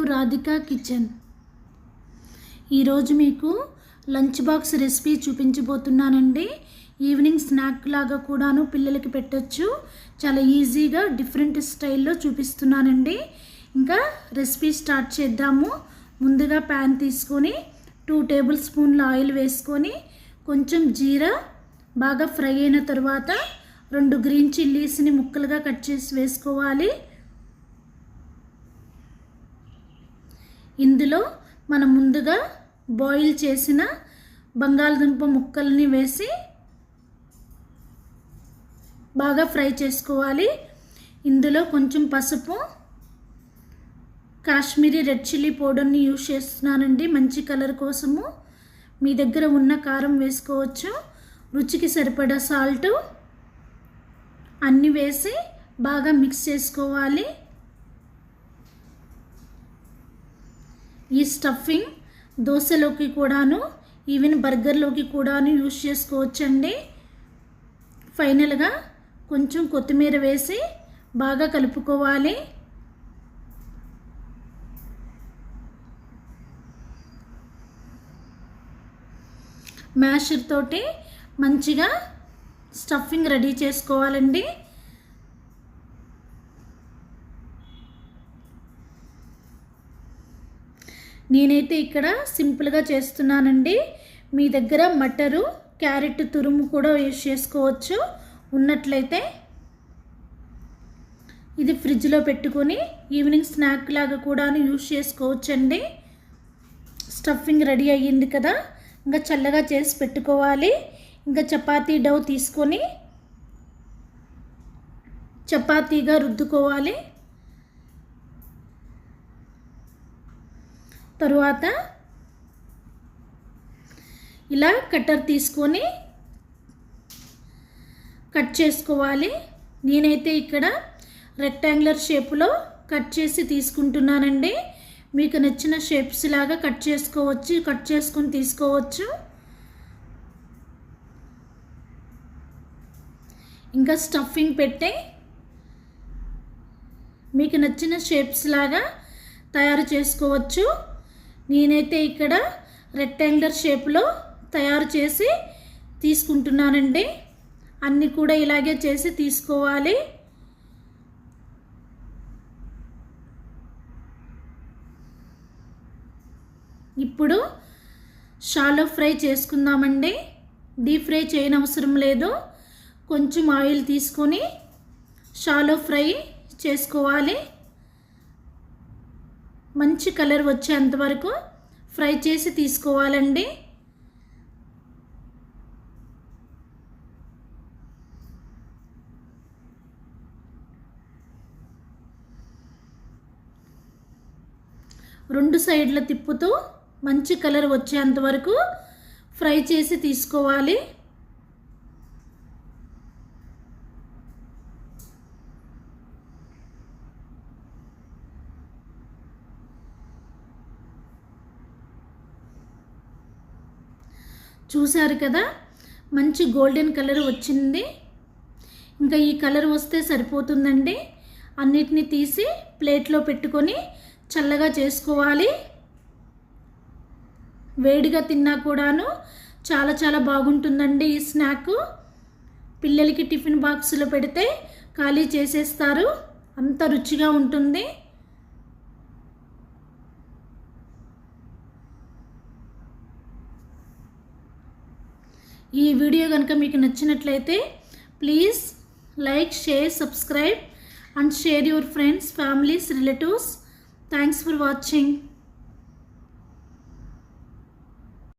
Radhika kitchen. ఈరోజు మీకు lunch box recipe చూపించబోతున్నానండి. ఈవినింగ్ స్నాక్ లాగా కూడాను పిల్లలకి పెట్టచ్చు. చాలా ఈజీగా డిఫరెంట్ స్టైల్లో చూపిస్తున్నానండి. ఇంకా రెసిపీ స్టార్ట్ చేద్దాము. ముందుగా ప్యాన్ తీసుకొని 2 టేబుల్ స్పూన్ల ఆయిల్ వేసుకొని కొంచెం జీరా బాగా ఫ్రై అయిన తర్వాత 2 గ్రీన్ చిల్లీస్ని ముక్కలుగా కట్ చేసి వేసుకోవాలి. ఇందులో మనం ముందుగా బాయిల్ చేసిన బంగాళదుంప ముక్కల్ని వేసి బాగా ఫ్రై చేసుకోవాలి. ఇందులో కొంచెం పసుపు, కాశ్మీరీ రెడ్ చిల్లీ పౌడర్ని యూజ్ చేస్తున్నానండి మంచి కలర్ కోసము. మీ దగ్గర ఉన్న కారం వేసుకోవచ్చు. రుచికి సరిపడా సాల్ట్ అన్నీ వేసి బాగా మిక్స్ చేసుకోవాలి. ఈ స్టఫింగ్ దోశలోకి కూడాను ఈవెన్ బర్గర్లోకి కూడాను యూజ్ చేసుకోవచ్చండి. ఫైనల్గా కొంచెం కొత్తిమీర వేసి బాగా కలుపుకోవాలి. మ్యాషర్ తోటి మంచిగా స్టఫింగ్ రెడీ చేసుకోవాలండి. నేనైతే ఇక్కడ సింపుల్గా చేస్తున్నానండి. మీ దగ్గర మటరు, క్యారెట్ తురుము కూడా యూజ్ చేసుకోవచ్చు ఉన్నట్లయితే. ఇది ఫ్రిడ్జ్లో పెట్టుకొని ఈవినింగ్ స్నాక్ లాగా కూడా యూజ్ చేసుకోవచ్చండి. స్టఫింగ్ రెడీ అయ్యింది కదా, ఇంకా చల్లగా చేసి పెట్టుకోవాలి. ఇంకా చపాతీ డౌ తీసుకొని చపాతీగా రుద్దుకోవాలి. తరువాత ఇలా కట్టర్ తీసుకొని కట్ చేసుకోవాలి. నేనైతే ఇక్కడ రెక్టాంగులర్ షేప్లో కట్ చేసి తీసుకుంటున్నానండి. మీకు నచ్చిన షేప్స్ లాగా కట్ చేసుకొని తీసుకోవచ్చు. ఇంకా స్టఫింగ్ పెట్టి మీకు నచ్చిన షేప్స్ లాగా తయారు చేసుకోవచ్చు. నేనైతే ఇక్కడ రెక్టాంగులర్ షేప్లో తయారు చేసి తీసుకుంటున్నానండి. అన్నీ కూడా ఇలాగే చేసి తీసుకోవాలి. ఇప్పుడు షాలో ఫ్రై చేసుకుందామండి. డీప్ ఫ్రై చేయనవసరం లేదు. కొంచెం ఆయిల్ తీసుకొని షాలో ఫ్రై చేసుకోవాలి. మంచి కలర్ వచ్చేంత వరకు ఫ్రై చేసి తీసుకోవాలండి. రెండు సైడ్ల తిప్పుతూ మంచి కలర్ వచ్చేంత వరకు ఫ్రై చేసి తీసుకోవాలి. చూసారు కదా, మంచి గోల్డెన్ కలర్ వచ్చింది. ఇంకా ఈ కలర్ వస్తే సరిపోతుందండి. అన్నిటినీ తీసి ప్లేట్లో పెట్టుకొని చల్లగా చేసుకోవాలి. వేడిగా తిన్నా కూడాను చాలా చాలా బాగుంటుందండి ఈ స్నాక్. పిల్లలకి టిఫిన్ బాక్స్లో పెడితే ఖాళీ చేసేస్తారు, అంత రుచిగా ఉంటుంది. ఈ వీడియో కనుక మీకు నచ్చినట్లయితే please like, share, subscribe and share your friends, families, relatives. Thanks for watching.